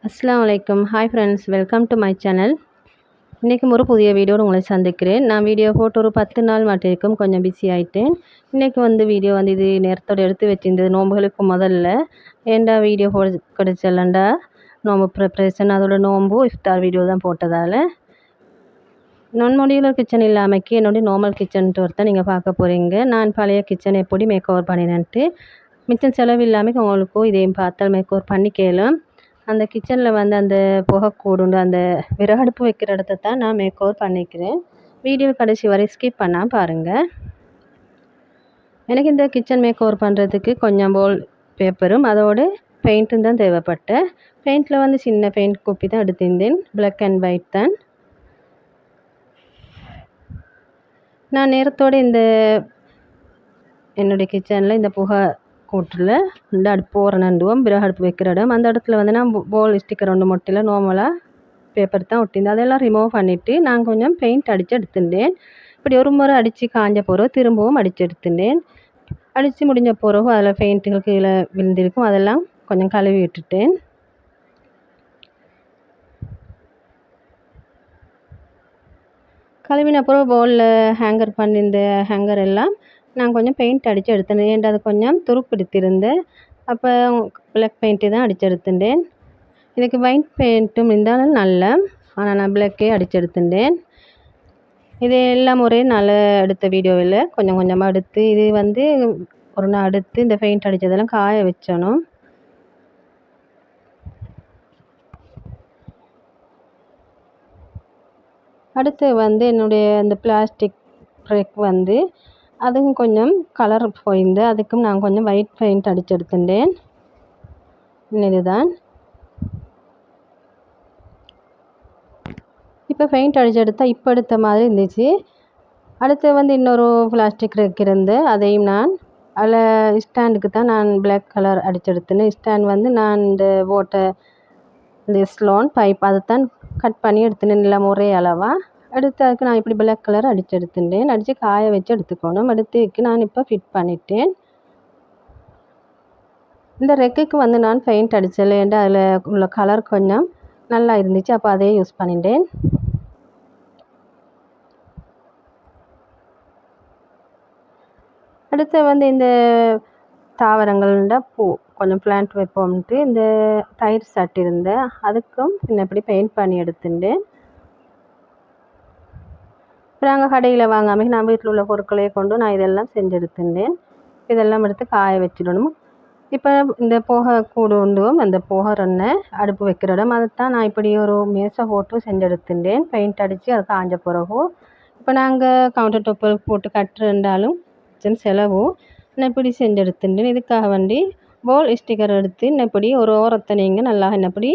அஸ்ஸலாமு அலைக்கும். Hi friends, welcome to my channel. இன்றைக்கும் ஒரு புதிய வீடியோடு உங்களை சந்திக்கிறேன். நான் வீடியோ போட்டு ஒரு 10 நாள் மாட்டிருக்கும், கொஞ்சம் பிஸி ஆகிட்டேன். இன்றைக்கி வீடியோ இது நேரத்தோடு எடுத்து வச்சிருந்தது நோம்புகளுக்கு முதல்ல. ஏண்டா வீடியோ கிடைச்சலண்டா நோம்பு ப்ரிப்ரேஷன், அதோட நோம்பு இஃப்தார் வீடியோ தான் போட்டதால் நொன்மொடியுலர் கிச்சன் இல்லாமைக்கு என்னுடைய நார்மல் கிச்சன் டூர் தான் நீங்கள் பார்க்க போகிறீங்க. நான் பழைய கிச்சன் எப்படி மேக் ஓவர் பண்ணினேன்ட்டு மிச்சம் செலவு இல்லாமல் உங்களுக்கும் இதையும் பார்த்தால் மேக் ஓவர் பண்ணிக்கலாம். அந்த கிச்சனில் அந்த புகைக்கூடுண்டு அந்த விறகடுப்பு வைக்கிற இடத்த தான் நான் மேக் ஓவர் பண்ணிக்கிறேன். வீடியோ கடைசி வரை ஸ்கிப் பண்ணால் பாருங்கள். எனக்கு இந்த கிச்சன் மேக் ஓவர் பண்ணுறதுக்கு கொஞ்சம் போல் பேப்பரும் அதோடு பெயிண்ட்டும் தான் தேவைப்பட்டேன். பெயிண்டில் சின்ன பெயிண்ட் குப்பி தான் எடுத்திருந்தேன், பிளாக் அண்ட் ஒயிட் தான். நான் நேரத்தோடு என்னுடைய கிச்சனில் இந்த புகை கூட்டில் இந்த அடுப்பு ஒரு நண்டுவோம் விறகடுப்பு வைக்கிற இடம், அந்த இடத்துல நான் போல் ஸ்டிக்கர் ஒன்று மொட்டில் நார்மலாக பேப்பர் தான் ஒட்டியிருந்தேன். அதெல்லாம் ரிமூவ் பண்ணிவிட்டு நான் கொஞ்சம் பெயிண்ட் அடித்து எடுத்துட்டேன். இப்படி ஒரு முறை அடித்து காஞ்ச பிறகு திரும்பவும் அடித்து எடுத்துட்டேன். அடித்து முடிஞ்ச பிறகு அதில் பெயிண்ட்டுகள் கீழே விழுந்திருக்கும், அதெல்லாம் கொஞ்சம் கழுவி விட்டுட்டேன். கழுவின பிறகு போலில் ஹேங்கர் பண்ணியிருந்த ஹேங்கர் எல்லாம் நான் கொஞ்சம் பெயிண்ட் அடித்து எடுத்தேன். ஏன்டா அது கொஞ்சம் துருப்பிடித்திருந்தேன். அப்போ பிளாக் பெயிண்ட்டு தான் அடித்து எடுத்துட்டேன். இதுக்கு ஒயிட் பெயிண்ட்டும் இருந்தாலும் நல்ல, ஆனால் நான் பிளாக்கே அடித்து எடுத்துட்டேன். இது எல்லாம் ஒரே நாள் எடுத்த வீடியோவில் கொஞ்சம் கொஞ்சமாக எடுத்து இது ஒரு நாள் எடுத்து இந்த பெயிண்ட் அடித்ததெல்லாம் காய வச்சணும். அடுத்து என்னுடைய இந்த பிளாஸ்டிக் ப்ரேக் அதுவும் கொஞ்சம் கலர் போயிருந்து, அதுக்கும் நான் கொஞ்சம் ஒயிட் பெயிண்ட் அடித்து எடுத்துட்டேன். இதுதான் இப்போ பெயிண்ட் அடித்து எடுத்தால் இப்போ எடுத்த மாதிரி இருந்துச்சு. அடுத்து இன்னொரு பிளாஸ்டிக் ரேக் இருந்து அதையும் நான் அதில் ஸ்டாண்டுக்கு தான் நான் பிளாக் கலர் அடித்து எடுத்தேன். ஸ்டாண்ட் நான் இந்த இந்த ஸ்லோன் பைப் அதைத்தான் கட் பண்ணி எடுத்துனேன், எல்லாம் ஒரே அளவாக எடுத்து அதுக்கு நான் இப்படி பிளாக் கலர் அடித்து எடுத்துட்டேன். அடித்து காய வச்சு எடுத்துக்கணும். எடுத்துக்கு நான் இப்போ ஃபிட் பண்ணிட்டேன். இந்த ரெக்குக்கு நான் பெயிண்ட் அடித்தல, ஏன்டா அதில் உள்ள கலர் கொஞ்சம் நல்லா இருந்துச்சு, அப்போ அதே யூஸ் பண்ணிட்டேன். அடுத்து இந்த தாவரங்கள்ட பூ கொஞ்சம் பிளான்ட் வைப்போம்ட்டு இந்த தயிர் சட்டி இருந்தேன், அதுக்கும் இப்படி பெயிண்ட் பண்ணி எடுத்துட்டேன். நாங்கள் கடையில் வாங்காமல் நான் வீட்டில் உள்ள பொருட்களையே கொண்டு நான் இதெல்லாம் செஞ்சு எடுத்துட்டேன். இதெல்லாம் எடுத்து காய வச்சிடணும். இப்போ இந்த புகை கூடு உண்டுவோம், அந்த புகை அடுப்பு வைக்கிற இடம், அதைத்தான் நான் இப்படி ஒரு மேசை போட்டு செஞ்சு எடுத்துட்டேன். பெயிண்ட் அடித்து அது காஞ்ச பிறகு இப்போ நாங்கள் கவுண்டர் டாப்பில் போட்டு கட்டுறண்டாலும் செலவு நான் இப்படி செஞ்சு எடுத்துட்டேன். இதுக்காக போல் ஸ்டிக்கர் எடுத்து இப்படி ஒரு ஓரத்தை நீங்கள் நல்லா என்னப்படி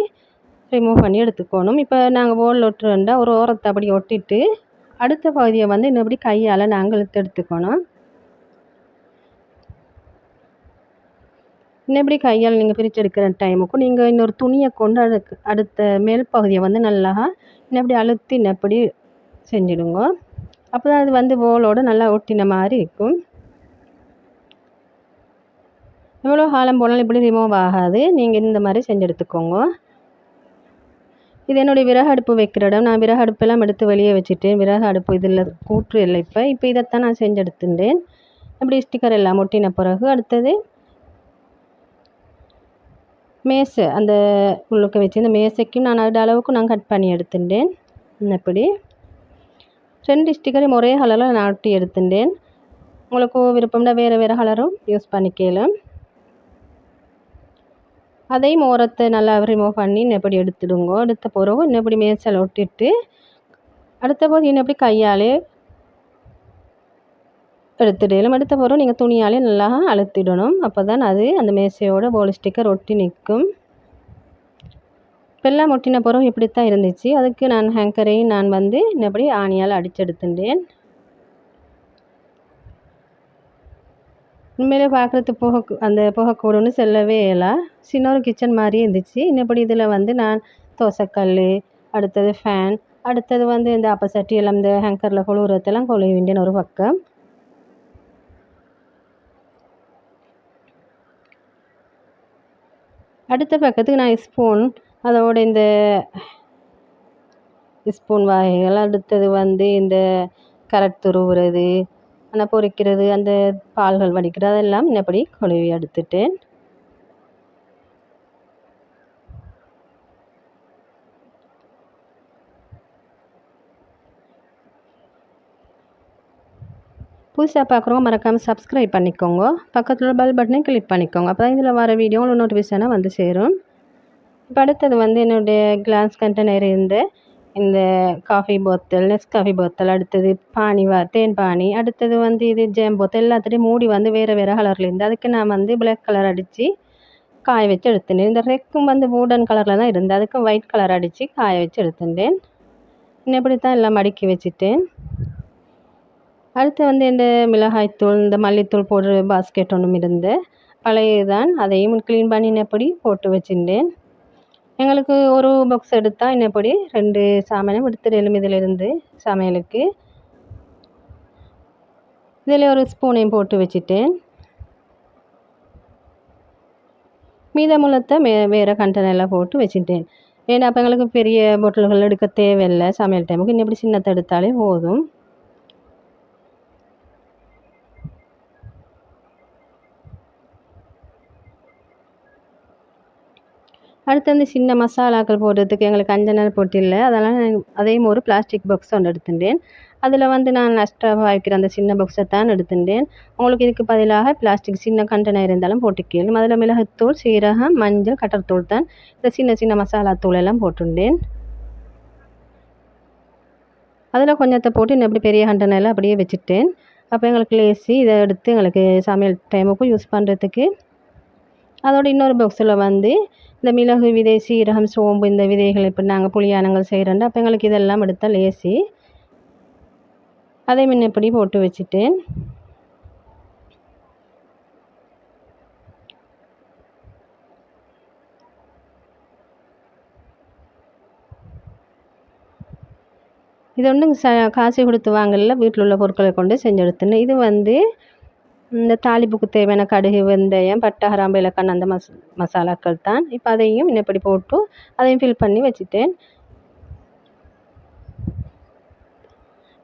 ரிமூவ் பண்ணி எடுத்துக்கணும். இப்போ நாங்கள் போல் ஒட்டுறேன்டா ஒரு ஓரத்தை அப்படி ஒட்டிட்டு அடுத்த பகுதியை இன்னப்படி கையால் நாங்கள் இழுத்து எடுத்துக்கணும். இன்னப்படி கையால் நீங்கள் பிரித்து எடுக்கிற டைமுக்கும் நீங்கள் இன்னொரு துணியை கொண்டு அடுத்த மேல் பகுதியை நல்லா இன்னப்படி அழுத்தி இன்னப்படி செஞ்சிடுங்க. அப்போ தான் அது போலோடு நல்லா ஒட்டின மாதிரி இருக்கும். எவ்வளோ காலம் போனாலும் இப்படி ரிமூவ் ஆகாது. நீங்கள் இந்த மாதிரி செஞ்சு எடுத்துக்கோங்க. இது என்னுடைய விறகு அடுப்பு வைக்கிற இடம். நான் விறகு அடுப்பெல்லாம் எடுத்து வெளியே வச்சுட்டேன். விறகு அடுப்பு இதில் கூற்று இல்லை. இப்போ இதைத்தான் நான் செஞ்சு எடுத்துட்டேன். அப்படி ஸ்டிக்கர் எல்லாம் ஒட்டின பிறகு அடுத்தது மேசை, அந்த உள்ளுக்க வச்சு இந்த மேசைக்கும் நான் அதோட அளவுக்கு நான் கட் பண்ணி எடுத்துட்டேன். இப்படி 2 ஸ்டிக்கரையும் ஒரே கலரில் நான் ஒட்டி எடுத்துட்டேன். உங்களுக்கு விருப்பம்னா வேறு வேறு கலரும் யூஸ் பண்ணிக்கலாம். அதையும் ஓரத்தை நல்லா ரிமூவ் பண்ணி இன்னப்படி எடுத்துடுங்க. எடுத்த பிறகு இன்னப்படி மேய்ச்சல் ஒட்டிட்டு அடுத்த போது இன்னப்படி கையாலே எடுத்துடலும். எடுத்த பிறகு நீங்கள் துணியாலே நல்லா அழுத்திடணும். அப்போ தான் அது அந்த மேசையோட போல் ஸ்டிக்கர் ஒட்டி நிற்கும். இப்பெல்லாம் ஒட்டின பிறகு இப்படித்தான் இருந்துச்சு. அதுக்கு நான் ஹேங்கரையும் நான் இன்னப்படி ஆணியால் அடித்து எடுத்துட்டேன். உண்மையிலே பார்க்குறதுக்கு அந்த புகைக்கூடுன்னு சொல்லவே இல்லை. சின்ன ஒரு கிச்சன் மாதிரியே இருந்துச்சு. இன்னப்படி இதில் நான் தோசைக்கல், அடுத்தது ஃபேன், அடுத்தது இந்த அப்பசட்டி எல்லாம் இந்த ஹேங்கரில் கொழுவுறதெல்லாம் கொழுவி வேண்டியன்னு ஒரு பக்கம். அடுத்த பக்கத்துக்கு நான் ஸ்பூன் அதோட இந்த ஸ்பூன் வகைகள், அடுத்தது வந்து இந்த கரட் துருவுறது, ஆனால் பொரிக்கிறது, அந்த பால்கள் வடிக்கிறது அதெல்லாம் இன்னபடி கழுவி எடுத்துட்டேன். புதுசாக பார்க்குறவங்க மறக்காமல் சப்ஸ்கிரைப் பண்ணிக்கோங்க. பக்கத்தில் உள்ள பெல் பட்டனையும் கிளிக் பண்ணிக்கோங்க. அப்போ தான் இதில் வர வீடியோ உங்களுக்கு நோட்டிஃபிகேஷனாக வந்து சேரும். இப்போ அடுத்தது வந்து என்னுடைய கிளாஸ் கண்டெய்னர் இருந்த இந்த காஃபி போத்தல், நெஸ்காஃபி போத்தல், அடுத்தது தேன் பானி, அடுத்தது வந்து இது ஜேம் போத்தல் எல்லாத்துலேயும் மூடி வந்து வேறு வேறு கலரில் இருந்து அதுக்கு நான் வந்து பிளாக் கலர் அடித்து காய வச்சு எடுத்துட்டேன். இந்த ரெக்கும் வந்து வுடன் கலரில் தான் இருந்து அதுக்கு ஒயிட் கலர் அடித்து காய வச்சு எடுத்துட்டேன். இப்படி தான் எல்லாம் அடுக்கி வச்சுட்டேன். அடுத்து வந்து இந்த மிளகாய்த்தூள், இந்த மல்லித்தூள் போடுற பாஸ்கெட் ஒன்றும் இருந்து பழையதான், அதையும் க்ளீன் பண்ணி இன்னப்படி போட்டு வச்சுட்டேன். எங்களுக்கு ஒரு பாக்ஸ் எடுத்தால் இன்னப்படி 2 சாமானும் எடுத்துடலும் இதிலிருந்து சமையலுக்கு. இதில் ஒரு ஸ்பூனையும் போட்டு வச்சுட்டேன். மீதமுள்ளத்தை வேறு கண்டெய்னரில் போட்டு வச்சுட்டேன். ஏன்னா அப்போ எங்களுக்கு பெரிய பொட்டல்கள் எடுக்க தேவையில்லை சமையல் டைமுக்கு. இன்னப்படி சின்னத்தை எடுத்தாலே போதும். அடுத்து வந்து சின்ன மசாலாக்கள் போடுறதுக்கு எங்களுக்கு அஞ்சனல் போட்டில்லை, அதெல்லாம் அதையும் ஒரு பிளாஸ்டிக் பாக்ஸ் ஒன்று எடுத்துட்டேன். அதில் வந்து நான் எக்ஸ்ட்ராவாக வைக்கிற அந்த சின்ன பாக்ஸை தான் எடுத்துட்டேன். உங்களுக்கு இதுக்கு பதிலாக பிளாஸ்டிக் சின்ன கண்டெய்னர் இருந்தாலும் போட்டுக்கலும். அதில் மிளகுத்தூள், சீரகம், மஞ்சள், கட்டர்த்தூள் தான் இந்த சின்ன சின்ன மசாலா தூள் எல்லாம் போட்டுட்டேன். அதில் கொஞ்சத்தை போட்டு இன்னும் பெரிய கண்டெய்னரில் அப்படியே வச்சுட்டேன். அப்போ எங்களுக்கு லேசி இதை எடுத்து எங்களுக்கு சமையல் டைமுக்கும் யூஸ் பண்ணுறதுக்கு. அதோட இன்னொரு பாக்ஸில் வந்து இந்த மிளகு விதை, சீரகம், சோம்பு இந்த விதைகள் இப்போ நாங்கள் புளியானங்கள் செய்கிறோண்டு அப்போ எங்களுக்கு இதெல்லாம் எடுத்தால் லேசி. அதை முன்னப்படி போட்டு வச்சுட்டேன். இது ஒன்றும் காசு கொடுத்து வாங்கல, வீட்டில் உள்ள பொருட்களை கொண்டு செஞ்சு எடுத்துனேன். இது வந்து இந்த தாளிப்புக்கு தேவையான கடுகு, வெந்தயம், பட்டை, கிராம்பு, ஏலக்காய் அந்த மசாலாக்கள் தான். இப்போ அதையும் இன்னப்படி போட்டு அதையும் ஃபில் பண்ணி வச்சுட்டேன்.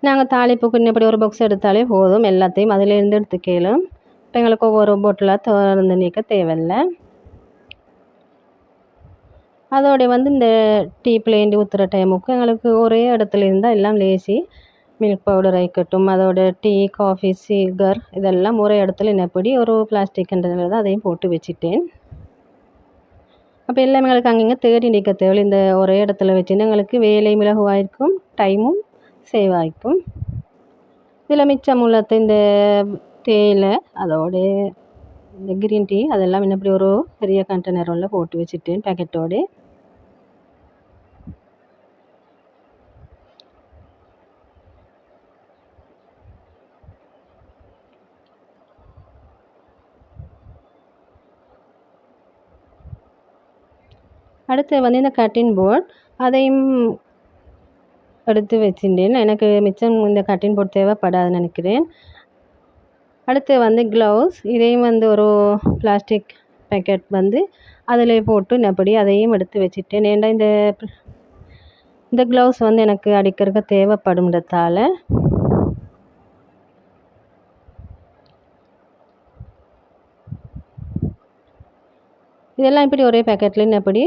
நாங்கள் தாளிப்புக்கு இன்னப்படி ஒரு பாக்ஸ் எடுத்தாலே போதும், எல்லாத்தையும் அதிலேருந்து எடுத்துக்கலாம். இப்போ எங்களுக்கு ஒவ்வொரு பொட்டலாக திறந்து நீக்க தேவையில்லை. அதோட வந்து இந்த டீ பிளேண்ட் ஊற்றுற டைமுக்கு எங்களுக்கு ஒரே இடத்துல இருந்தால் எல்லாம் லேசி. மில்க் பவுடர் ஆயிக்கட்டும், அதோட டீ, காஃபி, சுகர் இதெல்லாம் ஒரே இடத்துல இன்னப்படி ஒரு பிளாஸ்டிக் கண்டெய்னரில் தான் அதையும் போட்டு வச்சுட்டேன். அப்போ எல்லாமே எங்களுக்கு அங்கங்கே தேடி நிற்க தேவை. இந்த ஒரே இடத்துல வச்சுன்னா எங்களுக்கு வேலை மிளகுவாயிருக்கும், டைமும் சேவ் ஆகிக்கும். இதில் மிச்சம் உள்ளத்தை இந்த தேயிலை, அதோட இந்த க்ரீன் டீ அதெல்லாம் இன்னப்படி ஒரு பெரிய கண்டெய்னர் ஒன்றில் போட்டு வச்சுட்டேன் பேக்கெட்டோடு. அடுத்து வந்து இந்த கட்டிங் போர்ட் அதையும் எடுத்து வச்சுட்டேன். எனக்கு மிச்சம் இந்த கட்டிங் போர்ட் தேவைப்படாதுன்னு நினைக்கிறேன். அடுத்து வந்து க்ளவுஸ், இதையும் வந்து ஒரு பிளாஸ்டிக் பேக்கெட் வந்து அதில் போட்டு இன்னப்படி அதையும் எடுத்து வச்சுட்டேன். ஏன்னா இந்த க்ளவுஸ் வந்து எனக்கு அடிக்கிறதுக்கு தேவைப்படும்ன்றதால இதெல்லாம் இப்படி ஒரே பேக்கெட்டில் இன்னப்படி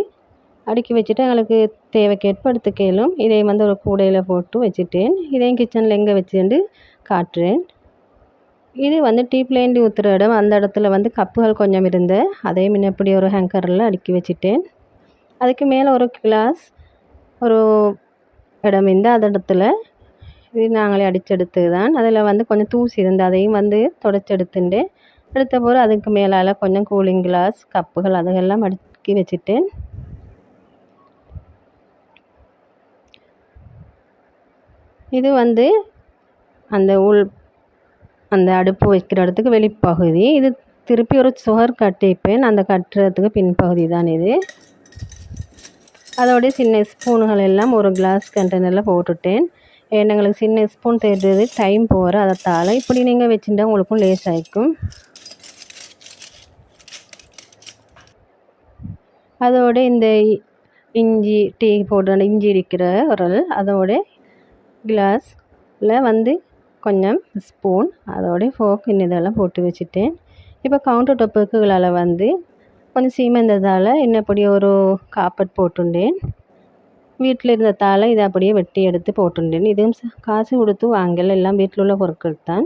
அடுக்கி வச்சுட்டு எங்களுக்கு தேவைக்கேற்ப எடுத்துக்கலும். இதையும் வந்து ஒரு கூடையில் போட்டு வச்சுட்டேன். இதையும் கிச்சனில் எங்கே வச்சுட்டு காட்டுறேன். இது வந்து டீ பிளேண்ட் ஊற்றுற இடம், அந்த இடத்துல வந்து கப்புகள் கொஞ்சம் இருந்து அதையும் இன்னப்படி ஒரு ஹேங்கரில் அடுக்கி வச்சுட்டேன். அதுக்கு மேலே ஒரு கிளாஸ் ஒரு இடம் இருந்து அந்த இடத்துல இது நாங்களே அடிச்செடுத்து தான். அதில் வந்து கொஞ்சம் தூசி இருந்து அதையும் வந்து தொடச்சி எடுத்துட்டு எடுத்த போது அதுக்கு மேலால் கொஞ்சம் கூலிங் கிளாஸ், கப்புகள் அதெல்லாம் அடுக்கி வச்சுட்டேன். இது வந்து அந்த அடுப்பு வைக்கிற இடத்துக்கு வெளிப்பகுதி. இது திருப்பி ஒரு சுவர் கட்டிப்பேன், அந்த கட்டுறதுக்கு பின்பகுதி தான் இது. அதோடய சின்ன ஸ்பூனுகள் எல்லாம் ஒரு கிளாஸ் கண்டெய்னரில் போட்டுட்டேன். ஏன்னா எங்களுக்கு சின்ன ஸ்பூன் தேடுறது டைம் போகிற அதத்தால் இப்படி நீங்கள் வச்சுட்டா உங்களுக்கும் லேஸ் ஆகிக்கும். அதோட இந்த இஞ்சி டீ போடுற அந்த இஞ்சி இருக்கிற உரல், அதோட கிளாஸில் வந்து கொஞ்சம் ஸ்பூன், அதோட ஃபோர்க் இதெல்லாம் போட்டு வச்சுட்டேன். இப்போ கவுண்டர் டாப்புக்குள்ளால் வந்து கொஞ்சம் சீமெந்ததால் இன்னப்படி ஒரு காப்பட் போட்டுண்டேன். வீட்டில் இருந்ததால் இதை அப்படியே வெட்டி எடுத்து போட்டுண்டேன். இதுவும் காசு கொடுத்து வாங்கல, எல்லாம் வீட்டில் உள்ள பொருட்கள் தான்.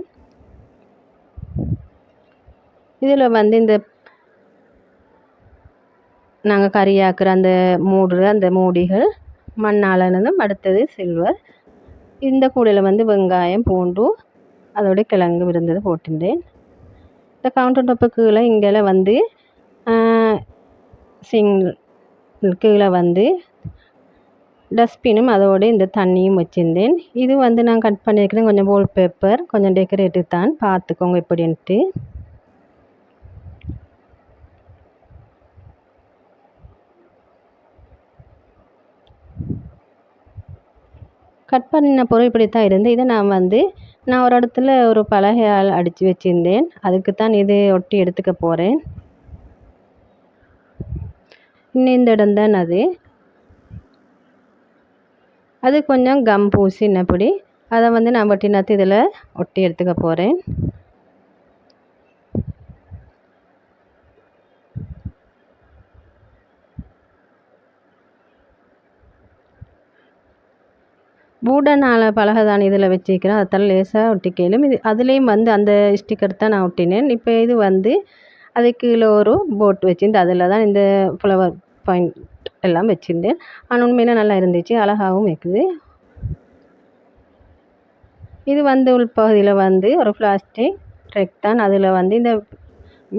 இதில் வந்து இந்த நாங்கள் கறியாக்குற அந்த மூடுற அந்த மூடிகள் மண்ணாலானதும், அடுத்தது சில்வர். இந்த கூடையில் வந்து வெங்காயம், பூண்டு, அதோட கிழங்கு இருந்தது போட்டுட்டேன். இந்த கவுண்டர் டாப்பு கீழே இங்கே வந்து கீழே வந்து டஸ்ட்பினும் அதோட இந்த தண்ணியும் வச்சுருந்தேன். இது வந்து நான் கட் பண்ணியிருக்கிறேன் கொஞ்சம் வால் பேப்பர், கொஞ்சம் டெக்கரேட்டிவ் தான், பார்த்துக்கோங்க எப்படின்ட்டு. கட் பண்ணின பொருள் இப்படி தான் இருந்து, இதை நான் ஒரு இடத்துல ஒரு பலகையால் அடித்து வச்சுருந்தேன். அதுக்கு தான் இது ஒட்டி எடுத்துக்க போகிறேன். இன்னும் இந்த இடம் தான் அது கொஞ்சம் கம் பூசி இன்னப்படி அதை வந்து நான் ஒட்டினத்து இதில் ஒட்டி எடுத்துக்க போகிறேன். பூடனால் பலகை தான் இதில் வச்சுக்கிறேன், அதால் லேசாக ஒட்டிக்கலும். இது அதுலேயும் வந்து அந்த ஸ்டிக்கர் தான் நான் ஒட்டினேன். இப்போ இது வந்து அது கீழே ஒரு போட் வச்சுருந்து அதில் தான் இந்த ஃப்ளவர் பாயிண்ட் எல்லாம் வச்சுருந்தேன். ஆனால் உண்மையில நல்லா இருந்துச்சு, அழகாகவும் இருக்குது. இது வந்து உள்பகுதியில் வந்து ஒரு பிளாஸ்டிக் ட்ரெக் தான், அதில் வந்து இந்த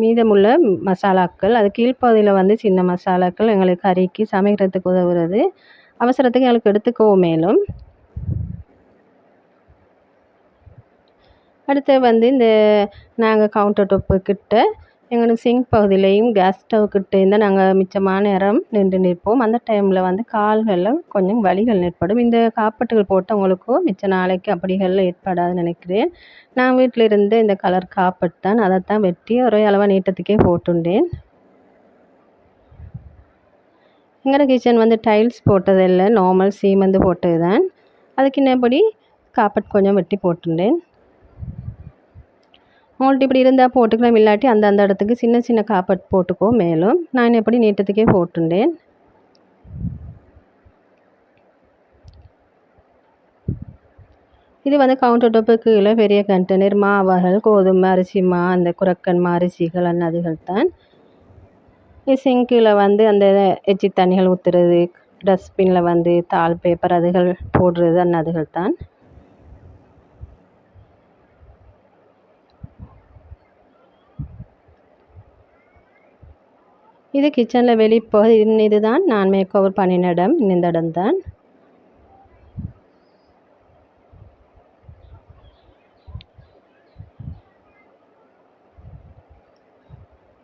மீதமுள்ள மசாலாக்கள், அது கீழ்ப்பகுதியில் வந்து சின்ன மசாலாக்கள் எங்களுக்கு கறிக்கு சமைக்கிறதுக்கு உதவுறது, அவசரத்துக்கு எங்களுக்கு எடுத்துக்கவும் மேலும். அடுத்து வந்து இந்த நாங்கள் கவுண்டர் டாப்பு கிட்ட எங்களுக்கு சிங்க் பகுதியிலையும் கேஸ் ஸ்டவ் கிட்ட இருந்தால் நாங்கள் மிச்சமான நேரம் நின்று நிற்போம். அந்த டைமில் வந்து கால்களில் கொஞ்சம் வலிகள் ஏற்படும். இந்த காப்பட்டுகள் போட்டவங்களுக்கும் மிச்ச நாளைக்கு அப்படிகள் ஏற்படாதுன்னு நினைக்கிறேன். நான் வீட்டில் இருந்து இந்த கலர் காப்பட் தான், அதைத்தான் வெட்டி ஒரே அளவாக நீட்டத்துக்கே போட்டுண்டேன். எங்களோட கிச்சன் வந்து டைல்ஸ் போட்டதில்லை, நார்மல் சீமெந்து போட்டது தான். அதுக்கு இன்னபடி காப்பட் கொஞ்சம் வெட்டி போட்டுண்டேன். உங்கள்கிட்ட இப்படி இருந்தால் போட்டுக்கலாம், இல்லாட்டி அந்த இடத்துக்கு சின்ன சின்ன காப்பட் போட்டுக்கோ மேலும். நான் எப்படி நீட்டத்துக்கே போட்டுண்டேன். இது வந்து கவுண்டர் டாப்புக்கு கீழே பெரிய கண்டெய்னர் மாவுகள், கோதுமை அரிசி அந்த குரக்கன் அரிசிகள் அதுகள் தான். சிங்கில் வந்து அந்த எச்சி தண்ணிகள் ஊற்றுறது, டஸ்ட்பினில் வந்து தாள் பேப்பர் அதுகள் போடுறது அதுகள் தான். இது கிச்சனில் வெளிப்போகுது. இது தான் நான் மேக் ஓவர் பண்ணின இடம், இந்த இடம் தான்.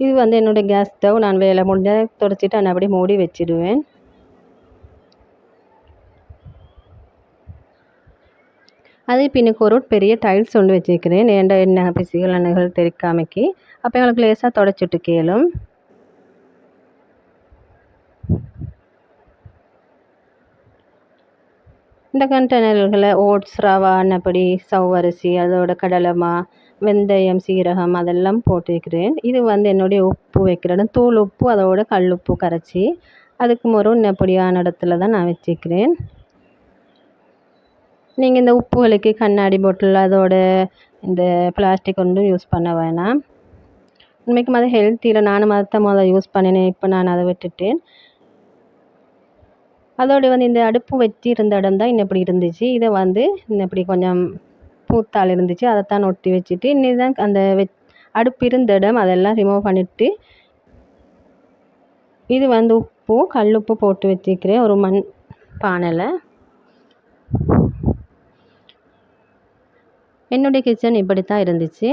இது வந்து என்னுடைய கேஸ் ஸ்டவ். நான் வேலை முடிஞ்ச தொடச்சிட்டு நான் அப்படியே மூடி வச்சிடுவேன். அதே பின்னுக்கு ஒரு பெரிய டைல்ஸ் ஒன்று வச்சுருக்கிறேன், என்ன பிசிகள் எண்ணெய்கள் தெரிக்காமைக்கு. அப்போ எங்களுக்கு லேசாக தொடச்சிட்டு கேளும். இந்த கண்டெய்னர்களை ஓட்ஸ், ரவா, அன்னப்படி, சவ்வரிசி, அதோட கடலைமா, வெந்தயம், சீரகம் அதெல்லாம் போட்டிருக்கிறேன். இது வந்து என்னுடைய உப்பு வைக்கிற தூள் உப்பு, அதோட கல் உப்பு கரைச்சி அதுக்கு இன்னப்படியான இடத்துல தான் நான் வச்சுக்கிறேன். நீங்கள் இந்த உப்புகளுக்கு கண்ணாடி பாட்டில் அதோட இந்த பிளாஸ்டிக் ஒன்றும் யூஸ் பண்ண வேணாம். உண்மைக்கும் அது ஹெல்த்தியில், நானும் அதை யூஸ் பண்ணினேன், இப்போ நான் அதை விட்டுட்டேன். அதோட வந்து இந்த அடுப்பு வச்சு இருந்த இடம் தான் இன்னப்படி இருந்துச்சு. இதை வந்து இன்னப்படி கொஞ்சம் பூத்தாள் இருந்துச்சு, அதைத்தான் ஒட்டி வச்சுட்டு இன்னுதான் அந்த அடுப்பு இருந்த இடம் அதெல்லாம் ரிமூவ் பண்ணிவிட்டு இது வந்து உப்பு கல்லுப்பு போட்டு வச்சுக்கிறேன் ஒரு மண் பானையில். என்னுடைய கிச்சன் இப்படி தான் இருந்துச்சு.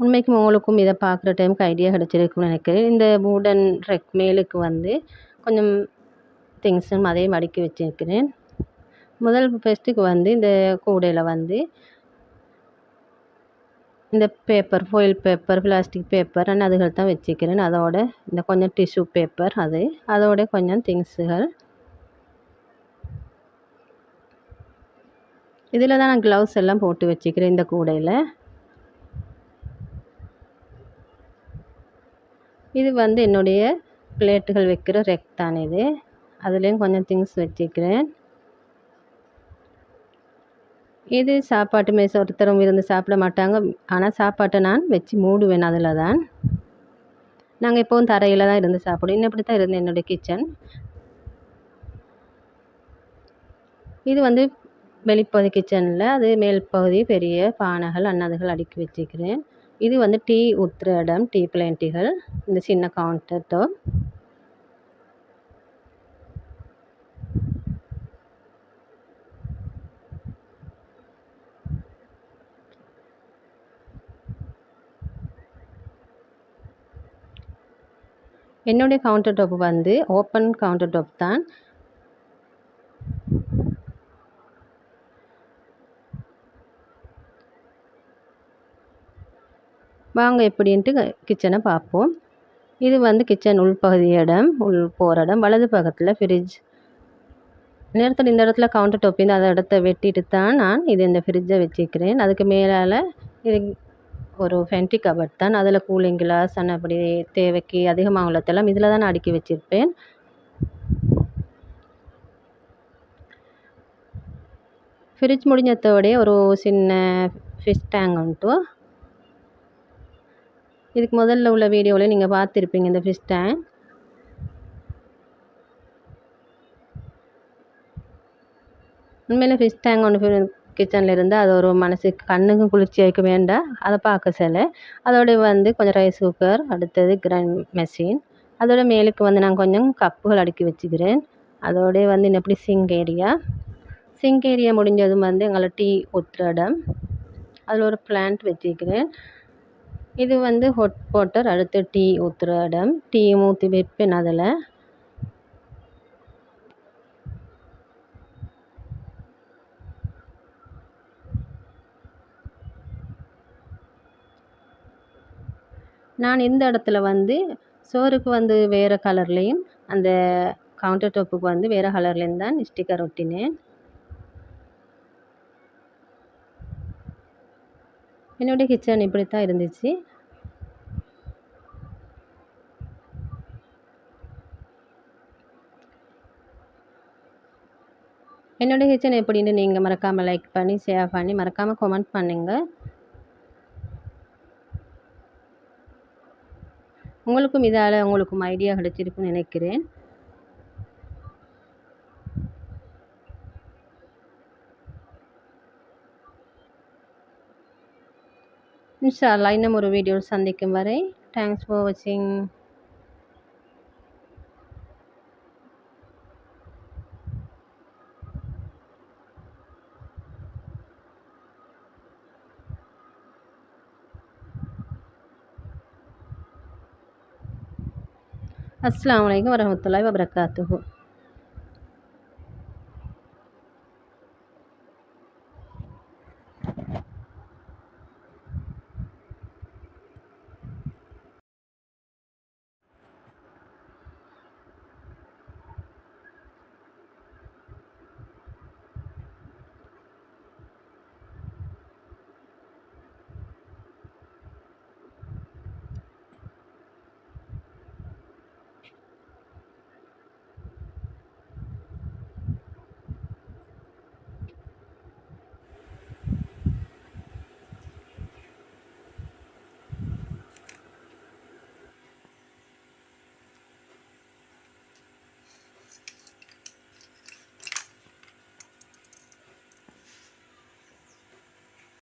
உண்மைக்கும் உங்களுக்கும் இதை பார்க்குற டைமுக்கு ஐடியா கிடச்சிருக்குன்னு நினைக்கிறேன். இந்த வுடன் ரெக் மேலுக்கு வந்து கொஞ்சம் திங்ஸும் அதே மடக்கி வச்சுருக்கிறேன். முதல் ஃபஸ்ட்டுக்கு வந்து இந்த கூடையில் வந்து இந்த paper, foil paper, plastic paper அதுகள் தான் வச்சுக்கிறேன். அதோட இந்த கொஞ்சம் டிஷ்யூ பேப்பர், அதோட கொஞ்சம் திங்ஸுகள், இதில் தான் நான் க்ளவுஸ் எல்லாம் போட்டு வச்சுக்கிறேன் இந்த கூடையில். இது வந்து என்னுடைய பிளேட்டுகள் வைக்கிற ரெக் தான் இது. அதுலேயும் கொஞ்சம் திங்ஸ் வச்சுக்கிறேன். இது சாப்பாட்டு மேசை ஒருத்தரும் இருந்து சாப்பிட மாட்டாங்க. ஆனால் சாப்பாட்டை நான் வச்சு மூடுவேன் அதில் தான். நாங்கள் எப்போவும் தரையில் தான் இருந்து சாப்பிடுவோம். இன்னும் இப்படி தான் இருந்தது என்னுடைய கிச்சன். இது வந்து வெளிப்பகுதி கிச்சனில், அது மேல் பகுதி பெரிய பானைகள் அன்னதுகள் அடுக்கி வச்சுக்கிறேன். இது வந்து டீ ஊற்றுற இடம், டீ பிளான்ட்டுகள். இந்த சின்ன கவுண்டர் டாப். என்னுடைய கவுண்டர் டாப் வந்து ஓப்பன் கவுண்டர் டாப் தான். வாங்க எப்படின்ட்டு கிச்சனை பார்ப்போம். இது வந்து கிச்சன் உள்பகுதி இடம், உள் போகிற இடம். வலது பக்கத்தில் ஃப்ரிட்ஜ். நேரத்தில் இந்த இடத்துல கவுண்டர் டாப் அந்த இடத்த வெட்டிட்டு தான் நான் இந்த ஃப்ரிட்ஜை வச்சுக்கிறேன். அதுக்கு மேலால் இது ஒரு ஃபென்ட்ரி கபட் தான். அதில் கூலிங் கிளாஸ் அப்படி தேவைக்கு அதிகமாக உள்ளதெல்லாம் இதில் தான் நான் அடுக்கி வச்சுருப்பேன். ஃப்ரிட்ஜ் முடிஞ்சதோடய ஒரு சின்ன ஃபிஷ் டேங்க் உண்டு. இதுக்கு முதல்ல உள்ள வீடியோவில் நீங்கள் பார்த்துருப்பீங்க இந்த ஃபிஷ் டேங்க். உண்மையிலே ஃபிஷ் டேங்க் ஒன்று கிச்சனில் இருந்தால் அது ஒரு மனசுக்கு கண்ணுக்கும் குளிர்ச்சியாக்க வேண்டாம். அதை பார்க்க சில. அதோட வந்து கொஞ்சம் ரைஸ் குக்கர், அடுத்தது கிரைண்ட் மெஷின். அதோட மேலுக்கு வந்து நான் கொஞ்சம் கப்புகள் அடுக்கி வச்சுக்கிறேன். அதோடய வந்து எப்படி சிங்க் ஏரியா முடிஞ்சதும் வந்து எங்களை டீ ஊற்றுற இடம். அதில் ஒரு பிளான்ட் வச்சுக்கிறேன். இது வந்து ஹாட் வாட்டர், அடுத்து டீ ஊற்றுற இடம். டீ ஊற்றி வைப்பேன் அதில். நான் இந்த இடத்துல வந்து சோறுக்கு வந்து வேறு கலர்லேயும், அந்த கவுண்டர் டாப்புக்கு வந்து வேறு கலர்லேயும் தான் ஸ்டிக்கர் ஒட்டினேன். என்னுடைய கிச்சன் இப்படி தான் இருந்துச்சு. என்னுடைய கிச்சன் எப்படின்னு நீங்கள் மறக்காமல் லைக் பண்ணி, ஷேர் பண்ணி, மறக்காமல் கமெண்ட் பண்ணுங்கள். உங்களுக்கும் இதால் உங்களுக்கும் ஐடியா கிடைச்சிருக்குன்னு நினைக்கிறேன். இன்ஷா அல்லாஹ் இன்னும் ஒரு வீடியோவில் சந்திக்கும் வரை தேங்க்ஸ் ஃபார் வாட்சிங். அஸ்ஸலாமு அலைக்கும் வரஹ்மத்துல்லாஹி வபரகாத்துஹு.